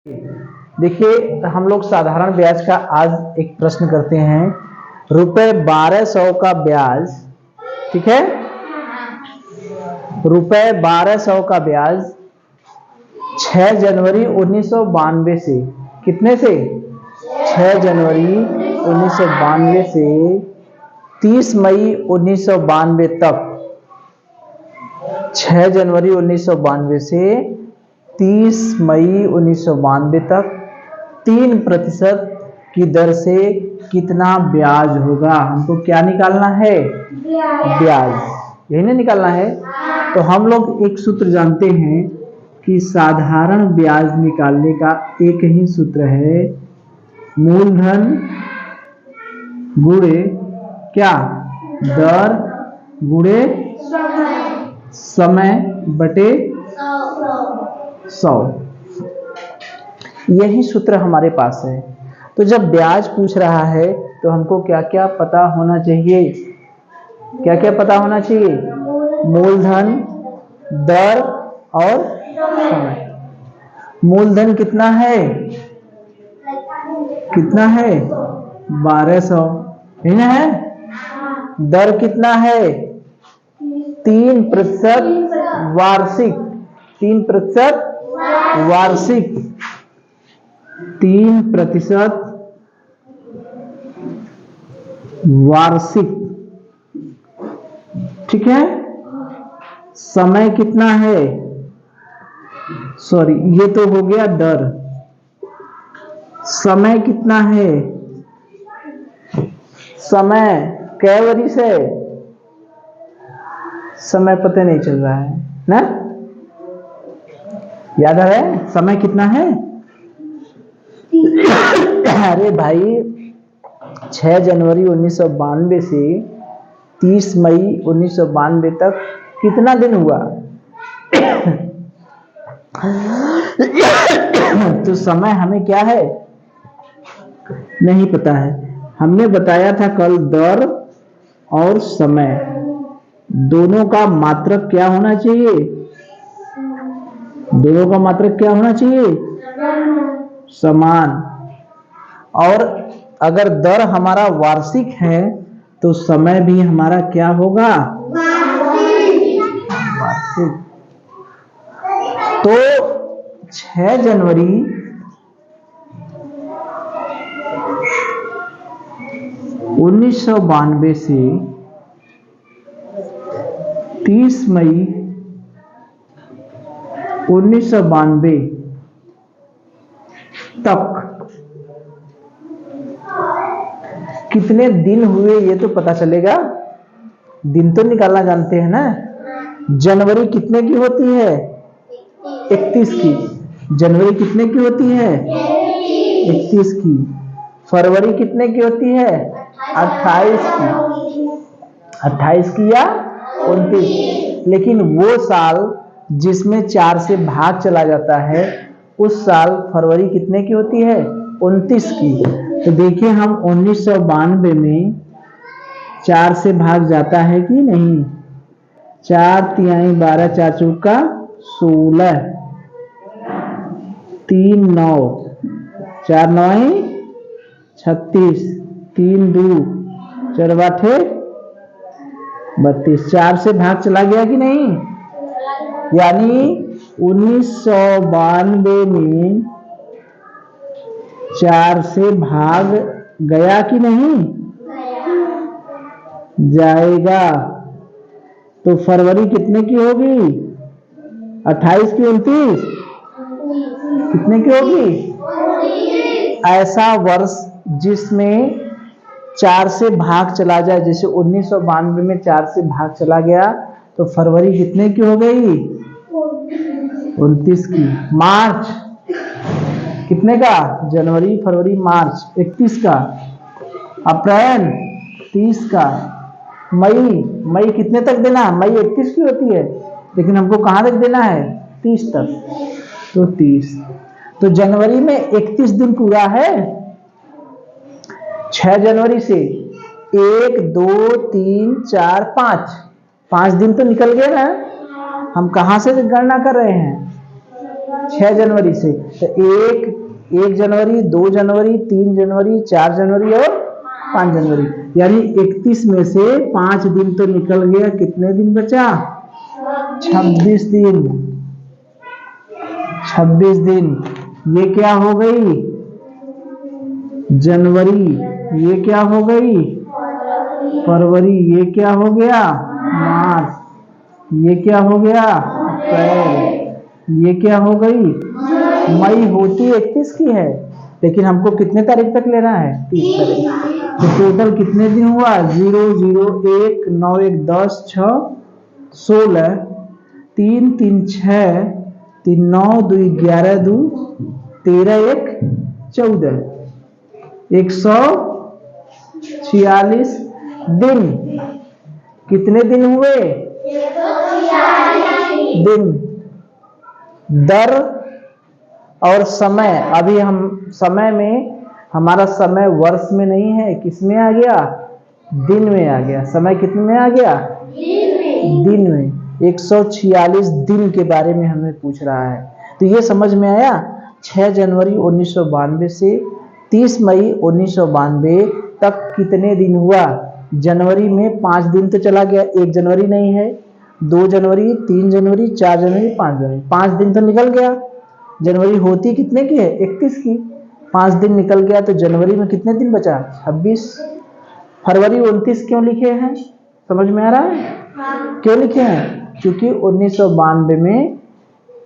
देखिए हम लोग साधारण ब्याज का आज एक प्रश्न करते हैं। रुपए 1200 का ब्याज, ठीक है, रुपए 1200 का ब्याज 6 जनवरी 1992 से कितने से 6 जनवरी 1992 से 30 मई 1992 तक, 6 जनवरी 1992 से 30 मई 1992 तक 3% की दर से कितना ब्याज होगा। हमको क्या निकालना है? ब्याज। यही ना निकालना है। तो हम लोग एक सूत्र जानते हैं कि साधारण ब्याज निकालने का एक ही सूत्र है, मूलधन गुणे क्या? दर गुणे समय बटे 100। यही सूत्र हमारे पास है। तो जब ब्याज पूछ रहा है तो हमको क्या क्या पता होना चाहिए? क्या क्या पता होना चाहिए? मूलधन, दर और समय। मूलधन कितना है? कितना है? 1200, यही ना है। दर कितना है? 3% वार्षिक, 3% वार्षिक, 3% वार्षिक, ठीक है। समय कितना है? सॉरी, ये तो हो गया दर। समय कितना है? समय कै वरिश है? समय पता नहीं चल रहा है ना, याद है समय कितना है? अरे भाई 6 जनवरी 1992 से 30 मई 1992 तक कितना दिन हुआ? तो समय हमें क्या है? नहीं पता है। हमने बताया था कल, दर और समय दोनों का मात्रक क्या होना चाहिए? दोनों का मात्रक क्या होना चाहिए? समान। और अगर दर हमारा वार्षिक है तो समय भी हमारा क्या होगा? वार्षिक। तो 6 जनवरी 1992 से 30 मई 1992 तक कितने दिन हुए ये तो पता चलेगा। दिन तो निकालना जानते हैं ना। जनवरी कितने की होती है? 31 की। जनवरी कितने की होती है? 31 की। फरवरी कितने की होती है? 28 की। 28 की या 29। लेकिन वो साल जिसमें 4 से भाग चला जाता है उस साल फरवरी कितने की होती है? 29 की। तो देखिए हम 1992 में 4 से भाग जाता है कि नहीं? 4 तिहाई 12, 4 चौका 16, 3 9, 4 9 36, 3 2 4 8 32। 4 से भाग चला गया कि नहीं? यानी 1992 में 4 से भाग गया कि नहीं? जाएगा। तो फरवरी कितने की होगी? 28 की 29? कितने की होगी? ऐसा वर्ष जिसमें 4 से भाग चला जाए, जैसे 1992 में 4 से भाग चला गया तो फरवरी कितने की हो गई? 29 की। मार्च कितने का? जनवरी फरवरी मार्च 31 का। अप्रैल 30 का। मई कितने तक देना? मई 31 की होती है, लेकिन हमको कहां तक देना है? 30 तक। तो 30। तो जनवरी में 31 दिन पूरा है। 6 जनवरी से 1 2 3 4 5 दिन तो निकल गए ना। हम कहां से गणना कर रहे हैं? 6 जनवरी से। तो 1 जनवरी, 2 जनवरी, 3 जनवरी, 4 जनवरी और 5 जनवरी, यानी 31 में से 5 दिन तो निकल गया। कितने दिन बचा? 26 दिन। 26 दिन। ये क्या हो गई? जनवरी। ये क्या हो गई? फरवरी। ये क्या हो गया? मार्च। ये क्या हो गया? अप्रैल। ये क्या हो गई? मई। होती 31 की है, लेकिन हमको कितने तारीख तक लेना है? 30 तारीख। तो टोटल कितने दिन हुआ? 0 0 1 9 1 10 6 16 3 3 6 3 9 2 11 2 13 1 14 146 दिन। कितने दिन हुए? दिन। दर और समय। अभी हम समय में, हमारा समय वर्ष में नहीं है, किस में आ गया? दिन में आ गया। समय कितने में आ गया? दिन में। 146 दिन के बारे में हमें पूछ रहा है। तो ये समझ में आया। 6 जनवरी 1992 से 30 मई 1992 तक कितने दिन हुआ? जनवरी में 5 दिन तो चला गया, 1 जनवरी नहीं है। 2 जनवरी, 3 जनवरी, 4 जनवरी, 5 जनवरी, 5 दिन तो निकल गया। जनवरी होती कितने की है? 31 की। 5 दिन निकल गया, तो जनवरी में कितने दिन बचा? 26। फरवरी 29 क्यों लिखे हैं? समझ में आ रहा है क्यों लिखे हैं? क्योंकि 1992 में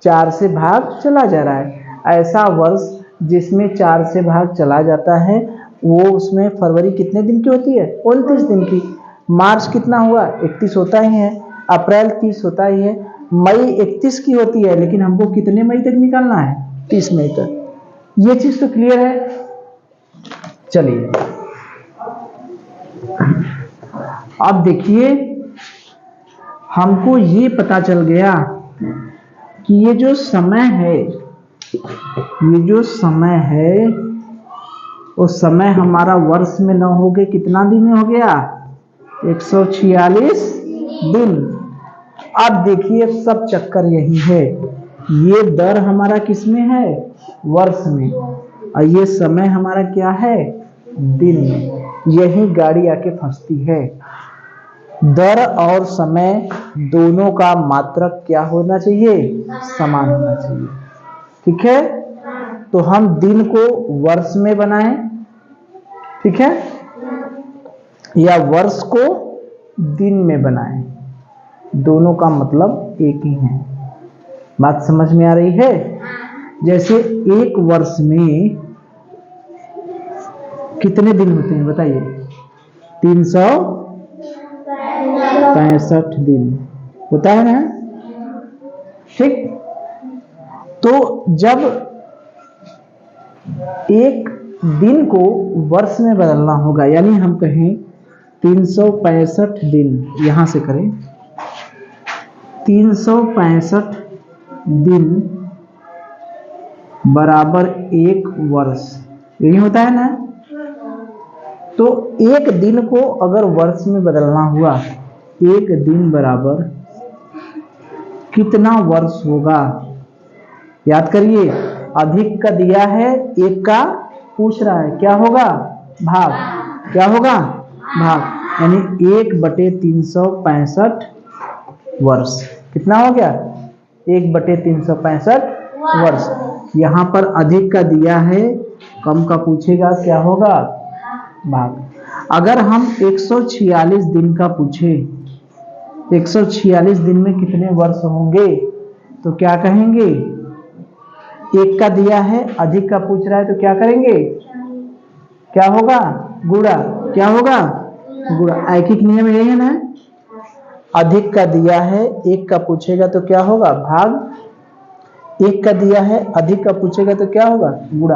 4 से भाग चला जा रहा है। ऐसा वर्ष जिसमें 4 से भाग चला जाता है, वो उसमें फरवरी कितने दिन की होती है? 29 दिन की। मार्च कितना हुआ? 31 होता ही है। अप्रैल 30 होता ही है। मई 31 की होती है, लेकिन हमको कितने मई तक निकालना है? 30 मई तक। ये चीज तो क्लियर है। चलिए अब देखिए, हमको ये पता चल गया कि ये जो समय है, ये जो समय है, वो समय हमारा वर्ष में न हो गए कितना दिन हो गया? 146 दिन। अब देखिए, सब चक्कर यही है। ये दर हमारा किस में है? वर्ष में। और ये समय हमारा क्या है? दिन में। यही गाड़ी आके फंसती है। दर और समय दोनों का मात्रक क्या होना चाहिए? समान होना चाहिए। ठीक है, तो हम दिन को वर्ष में बनाएं, ठीक है, या वर्ष को दिन में बनाएं, दोनों का मतलब एक ही है। बात समझ में आ रही है? जैसे एक वर्ष में कितने दिन होते हैं बताइए? 365 दिन होता है ना? ठीक। तो जब एक दिन को वर्ष में बदलना होगा, यानी हम कहें 365 दिन, यहां से करें 365 दिन बराबर एक वर्ष, यही होता है ना? तो एक दिन को अगर वर्ष में बदलना हुआ, एक दिन बराबर कितना वर्ष होगा? याद करिए, अधिक का दिया है, एक का पूछ रहा है, क्या होगा? भाग। क्या होगा? भाग। यानी 1/365 वर्ष। कितना हो गया? 1/365 वर्ष। यहां पर अधिक का दिया है, कम का पूछेगा, क्या होगा? भाग। अगर हम 146 दिन का पूछे, 146 दिन में कितने वर्ष होंगे, तो क्या कहेंगे? एक का दिया है, अधिक का पूछ रहा है, तो क्या करेंगे? क्या होगा? गुणा। क्या होगा? गुणा। ऐकिक नियम यही है ना? अधिक का दिया है, एक का पूछेगा तो क्या होगा? भाग। एक का दिया है, अधिक का पूछेगा तो क्या होगा? गुणा।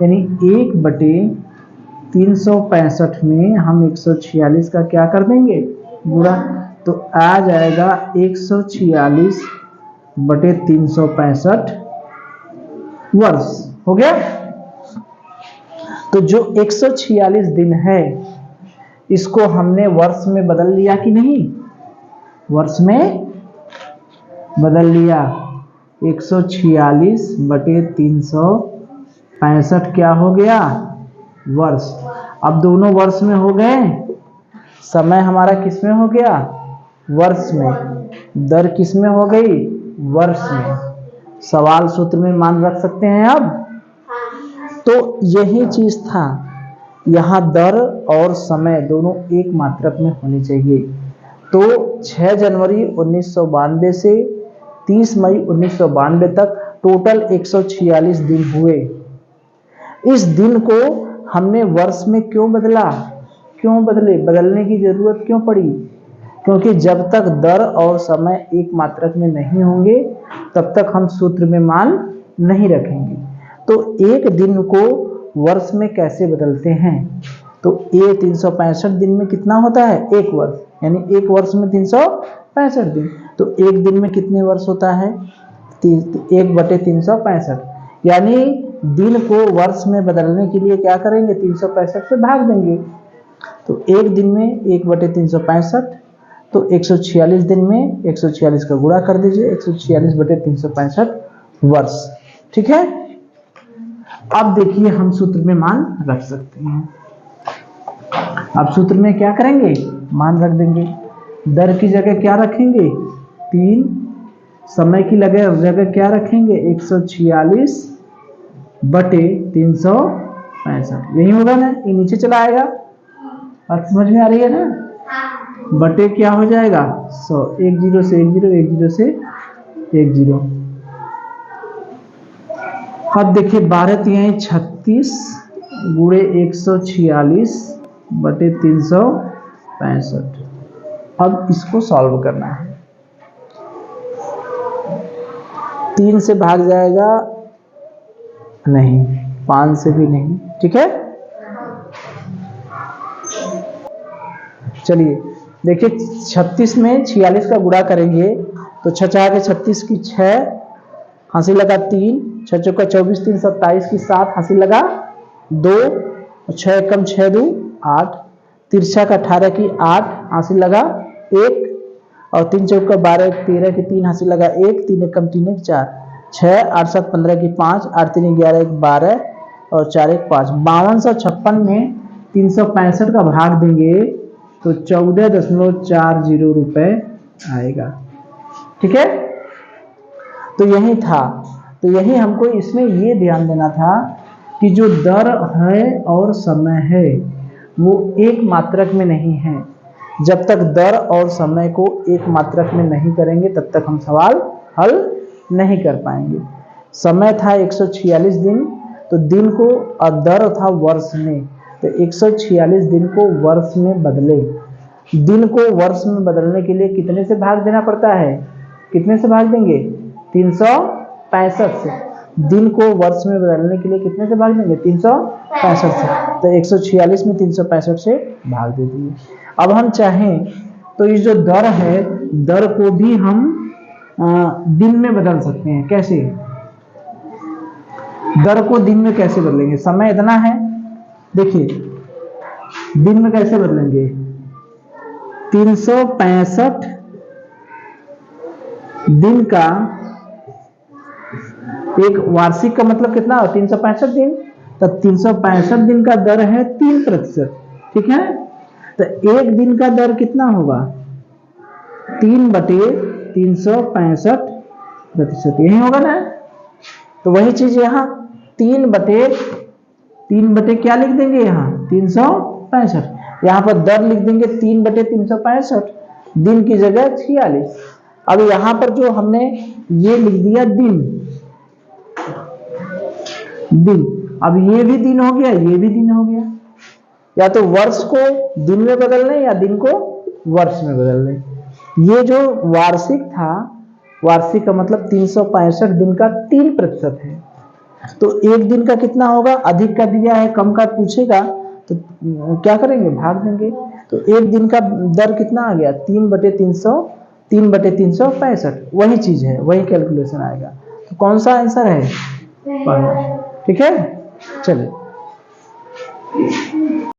यानी 1/365 में हम 146 का क्या कर देंगे? गुणा। तो आ जाएगा 146/365 वर्ष। हो गया? तो जो 146 दिन है, इसको हमने वर्ष में बदल लिया कि नहीं? वर्ष में बदल लिया। 146/365 क्या हो गया? वर्ष। अब दोनों वर्ष में हो गए, समय हमारा किस में हो गया? वर्ष में। दर किस में हो गई? वर्ष में। सवाल सूत्र में मान रख सकते हैं अब। तो यही चीज था, यहाँ दर और समय दोनों एक मात्रक में होनी चाहिए। तो 6 जनवरी 1992 से 30 मई 1992 तक टोटल 146 दिन हुए। इस दिन को हमने वर्ष में क्यों बदला? क्यों बदले? बदलने की जरूरत क्यों पड़ी? क्योंकि जब तक दर और समय एक मात्रक में नहीं होंगे तब तक हम सूत्र में मान नहीं रखेंगे। तो एक दिन को वर्ष में कैसे बदलते हैं? तो 365 दिन में कितना होता है? एक वर्ष, यानी एक वर्ष में 365 दिन। तो एक दिन में कितने वर्ष होता है? 1/365। यानी दिन को वर्ष में बदलने के लिए क्या करेंगे? 365 से भाग देंगे। तो एक दिन में 1/365, तो 146 दिन में 146 का गुणा कर दीजिए, 146/365 वर्ष। ठीक है। अब देखिए हम सूत्र में मान रख सकते हैं। अब सूत्र में क्या करेंगे? मान रख देंगे। दर की जगह क्या रखेंगे? 3। समय की जगह क्या रखेंगे? 146/365। यही होगा ना? ये नीचे चला आएगा। बात समझ में आ रही है ना? बटे क्या हो जाएगा? 100। 1 0 से 1 0, 1 0 से 1 0। अब देखिए 12 तिहाई 36 गुणे 146/365। अब इसको सॉल्व करना है। 3 से भाग जाएगा नहीं, 5 से भी नहीं। ठीक है। चलिए देखिए 36 में 46 का गुणा करेंगे तो 6 के 36 की 6, हंसी लगा 3, 6 चौका 24, 3 27 की 7, हंसी लगा 2, 6 कम 6 2 8, तिरछा का 18 की 8, हंसी लगा 1, और 3 चौका 12 13 की 3, हंसी लगा 1, 3 कम 3 4, 6 8 7 15 की 5, 8 3 11 1 12 और 4 1 5। 5256 में 365 का भाग देंगे तो 14.40 रुपए आएगा। ठीक है। तो यही था। तो यही हमको इसमें ये ध्यान देना था कि जो दर है और समय है वो एक मात्रक में नहीं है। जब तक दर और समय को एक मात्रक में नहीं करेंगे तब तक हम सवाल हल नहीं कर पाएंगे। समय था 146 दिन, तो दिन को और दर था वर्ष में, तो 146 दिन को वर्ष में बदले। दिन को वर्ष में बदलने के लिए कितने से भाग देना पड़ता है? कितने से भाग देंगे? 365 से। दिन को वर्ष में बदलने के लिए कितने से भाग देंगे? 365 से। तो 146 में 365 से भाग दे दिए। अब हम चाहें तो ये जो दर है, दर को भी हम दिन में बदल सकते हैं। कैसे? दर को दिन में कैसे बदलेंगे? समय इतना है, देखिए दिन में कैसे बदलेंगे? 365 दिन का एक वार्षिक का मतलब कितना हो? 365 दिन। तो 365 दिन का दर है 3%। ठीक है। तो एक दिन का दर कितना होगा? 3/365%। यही होगा ना? तो वही चीज यहाँ 3/3 क्या लिख देंगे? यहाँ 365। यहाँ पर दर लिख देंगे 3/365, दिन की जगह 46। अब यहाँ पर जो हमने ये लिख दिया दिन, अब ये भी दिन हो गया, ये भी दिन हो गया। या तो वर्ष को दिन में बदल लें या दिन को वर्ष में बदल लें। ये जो वार्षिक था, वार्षिक का मतलब 365 दिन का 3% है। तो एक दिन का कितना होगा? अधिक का दिया है, कम का पूछेगा तो क्या करेंगे? भाग देंगे। तो एक दिन का दर कितना आ गया? 3/365। वही चीज है, वही कैलकुलेशन आएगा। तो कौन सा आंसर है? ठीक है। चलिए